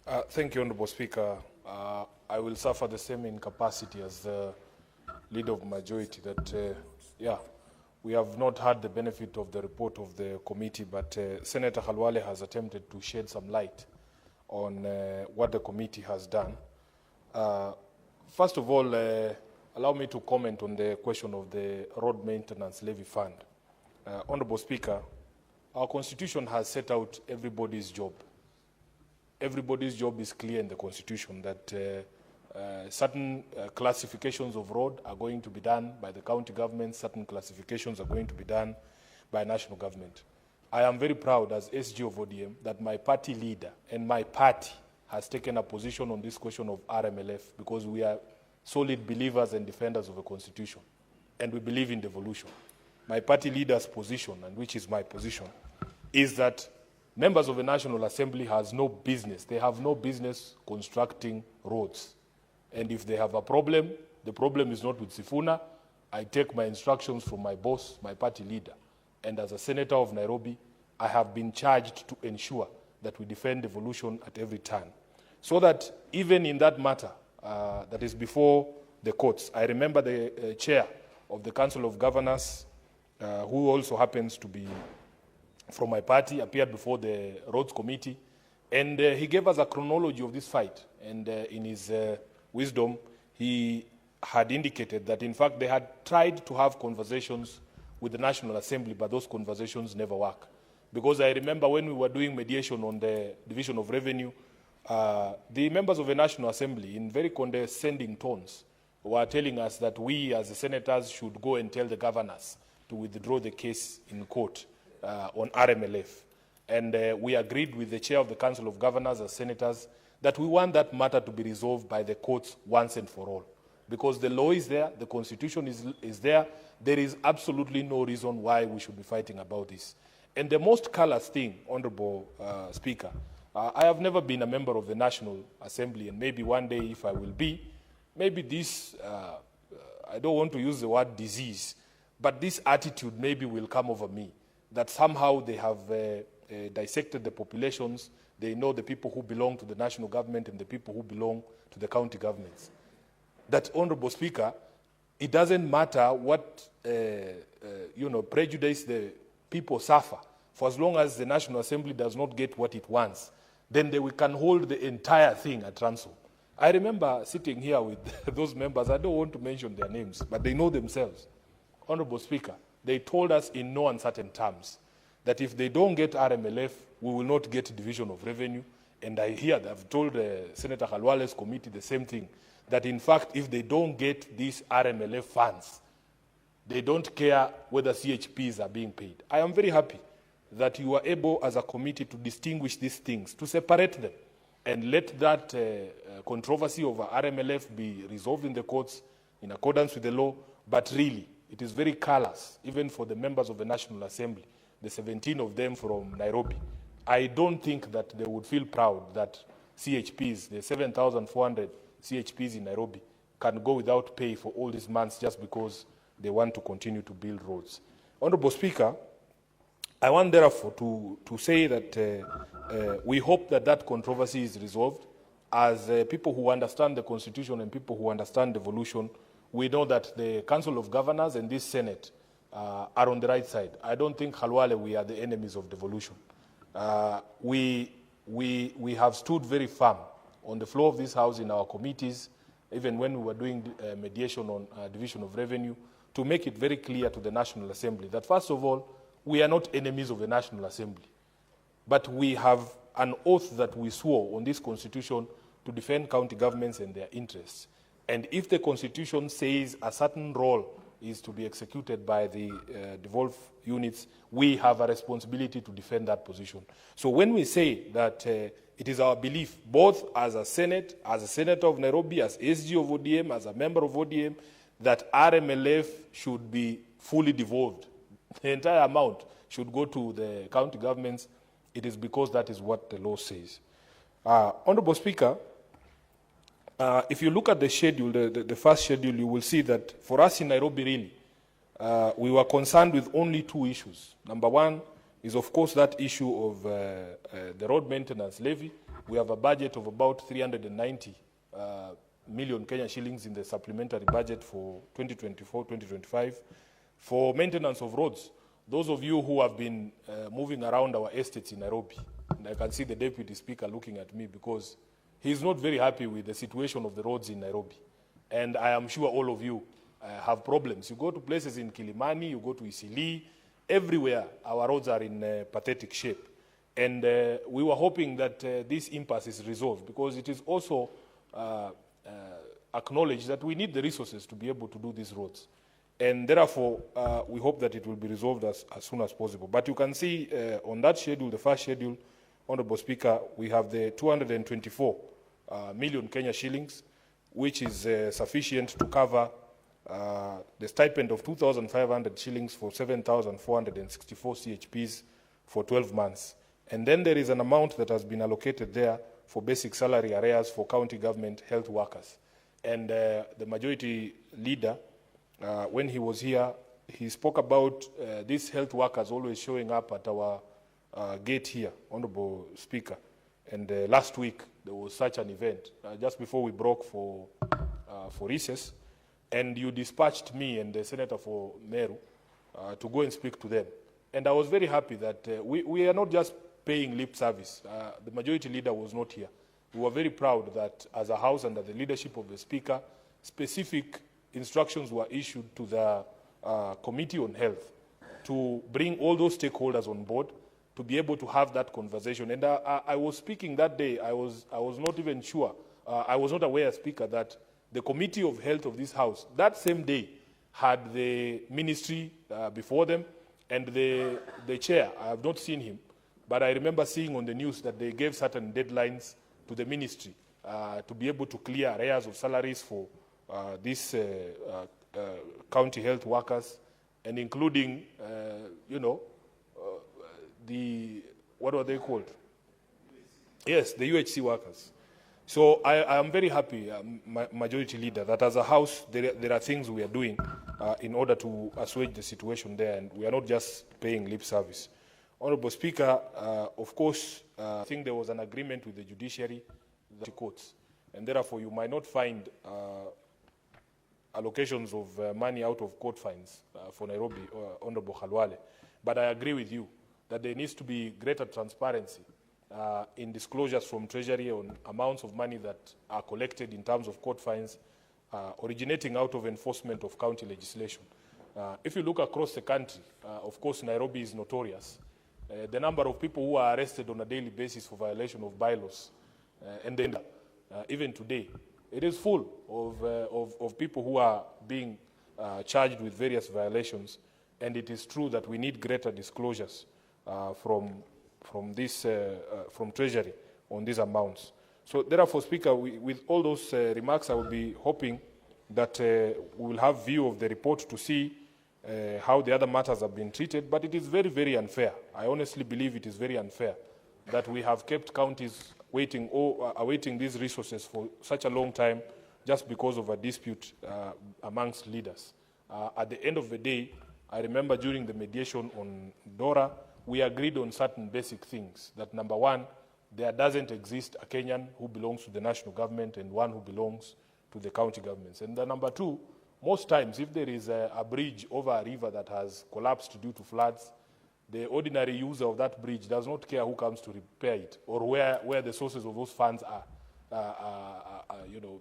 Thank you, Honorable Speaker. I will suffer the same incapacity as the Leader of Majority that, we have not had the benefit of the report of the committee, but Senator Khalwale has attempted to shed some light on what the committee has done. First of all, allow me to comment on the question of the road maintenance levy fund. Honorable Speaker, our Constitution has set out everybody's job. Everybody's job is clear in the Constitution that certain classifications of road are going to be done by the county government, certain classifications are going to be done by national government. I am very proud as SG of ODM that my party leader and my party has taken a position on this question of RMLF because we are solid believers and defenders of the Constitution and we believe in devolution. My party leader's position, and which is my position, is that members of the National Assembly has no business. They have no business constructing roads. And if they have a problem, the problem is not with Sifuna. I take my instructions from my boss, my party leader. And as a senator of Nairobi, I have been charged to ensure that we defend devolution at every turn. So that even in that matter that is before the courts, I remember the chair of the Council of Governors, who also happens to be from my party, appeared before the Roads Committee, and he gave us a chronology of this fight. And in his wisdom, he had indicated that, in fact, they had tried to have conversations with the National Assembly, but those conversations never work. Because I remember when we were doing mediation on the division of revenue, the members of the National Assembly, in very condescending tones, were telling us that we, as the senators, should go and tell the governors to withdraw the case in court on RMLF. And we agreed with the chair of the Council of Governors as senators that we want that matter to be resolved by the courts once and for all. Because the law is there, the Constitution is there, there is absolutely no reason why we should be fighting about this. And the most callous thing, Honorable Speaker, I have never been a member of the National Assembly, and maybe one day if I will be, maybe this, I don't want to use the word disease, but this attitude maybe will come over me, that somehow they have dissected the populations, they know the people who belong to the national government and the people who belong to the county governments. That, Honorable Speaker, it doesn't matter what prejudice the people suffer, for as long as the National Assembly does not get what it wants, then we can hold the entire thing at ransom. I remember sitting here with those members, I don't want to mention their names, but they know themselves. Honorable Speaker, they told us in no uncertain terms that if they don't get RMLF, we will not get division of revenue. And I hear that I've told Senator Khalwale's committee the same thing, that in fact, if they don't get these RMLF funds, they don't care whether CHPs are being paid. I am very happy that you are able as a committee to distinguish these things, to separate them, and let that controversy over RMLF be resolved in the courts in accordance with the law. But really, it is very callous, even for the members of the National Assembly, the 17 of them from Nairobi. I don't think that they would feel proud that CHPs, the 7,400 CHPs in Nairobi, can go without pay for all these months just because they want to continue to build roads. Honorable Speaker, I want therefore to say that we hope that that controversy is resolved. As people who understand the Constitution and people who understand devolution, we know that the Council of Governors and this Senate are on the right side. I don't think, Khalwale, we are the enemies of devolution. We have stood very firm on the floor of this House in our committees, even when we were doing mediation on division of revenue, to make it very clear to the National Assembly that, first of all, we are not enemies of the National Assembly, but we have an oath that we swore on this Constitution to defend county governments and their interests. And if the Constitution says a certain role is to be executed by the devolved units, we have a responsibility to defend that position. So when we say that it is our belief, both as a Senate, as a Senator of Nairobi, as SG of ODM, as a member of ODM, that RMLF should be fully devolved, the entire amount should go to the county governments, it is because that is what the law says. Honorable Speaker, if you look at the schedule, the first schedule, you will see that for us in Nairobi, really, we were concerned with only two issues. Number one is, of course, that issue of the road maintenance levy. We have a budget of about 390 million Kenya shillings in the supplementary budget for 2024-2025 for maintenance of roads. Those of you who have been moving around our estates in Nairobi, and I can see the Deputy Speaker looking at me because he's not very happy with the situation of the roads in Nairobi. And I am sure all of you have problems. You go to places in Kilimani, you go to Isili, everywhere our roads are in pathetic shape. And we were hoping that this impasse is resolved because it is also acknowledged that we need the resources to be able to do these roads. And therefore, we hope that it will be resolved as soon as possible. But you can see on that schedule, the first schedule, Honorable Speaker, we have the 224 million Kenya shillings, which is sufficient to cover the stipend of 2,500 shillings for 7,464 CHPs for 12 months. And then there is an amount that has been allocated there for basic salary arrears for county government health workers. And the majority leader, when he was here, he spoke about these health workers always showing up at our gate here, Honorable Speaker. And last week, there was such an event, just before we broke for recess, and you dispatched me and the Senator for Meru to go and speak to them. And I was very happy that we are not just paying lip service. The majority leader was not here. We were very proud that as a House, under the leadership of the Speaker, specific instructions were issued to the Committee on Health to bring all those stakeholders on board to be able to have that conversation. And I was speaking that day, I was not even sure, I was not aware, Speaker, that the Committee of Health of this House, that same day, had the ministry before them, and the chair, I have not seen him, but I remember seeing on the news that they gave certain deadlines to the ministry to be able to clear arrears of salaries for these county health workers, and including, what are they called? Yes, the UHC workers. So I am very happy, Majority Leader, that as a House, there are things we are doing in order to assuage the situation there, and we are not just paying lip service. Honorable Speaker, of course, I think there was an agreement with the judiciary, the courts, and therefore you might not find allocations of money out of court fines for Nairobi, Honorable Khalwale. But I agree with you that there needs to be greater transparency in disclosures from Treasury on amounts of money that are collected in terms of court fines originating out of enforcement of county legislation. If you look across the country, of course, Nairobi is notorious. The number of people who are arrested on a daily basis for violation of bylaws, and then even today, it is full of people who are being charged with various violations, and it is true that we need greater disclosures from Treasury on these amounts. So therefore, Speaker, with all those remarks, I will be hoping that we will have view of the report to see how the other matters have been treated, but it is very, very unfair. I honestly believe it is very unfair that we have kept counties waiting or awaiting these resources for such a long time just because of a dispute amongst leaders. At the end of the day, I remember during the mediation on DORA, we agreed on certain basic things. That number one, there doesn't exist a Kenyan who belongs to the national government and one who belongs to the county governments. And the number two, most times if there is a bridge over a river that has collapsed due to floods, the ordinary user of that bridge does not care who comes to repair it or where the sources of those funds are,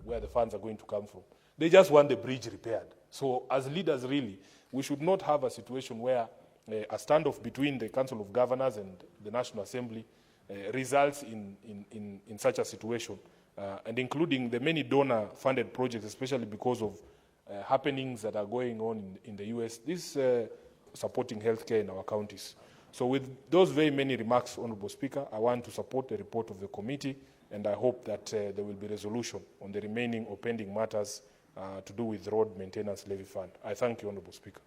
where the funds are going to come from. They just want the bridge repaired. So as leaders, really, we should not have a situation where a standoff between the Council of Governors and the National Assembly results in such a situation, and including the many donor-funded projects, especially because of happenings that are going on in the US, this supporting healthcare in our counties. So with those very many remarks, Honorable Speaker, I want to support the report of the committee, and I hope that there will be resolution on the remaining or pending matters to do with road maintenance levy fund. I thank you, Honorable Speaker.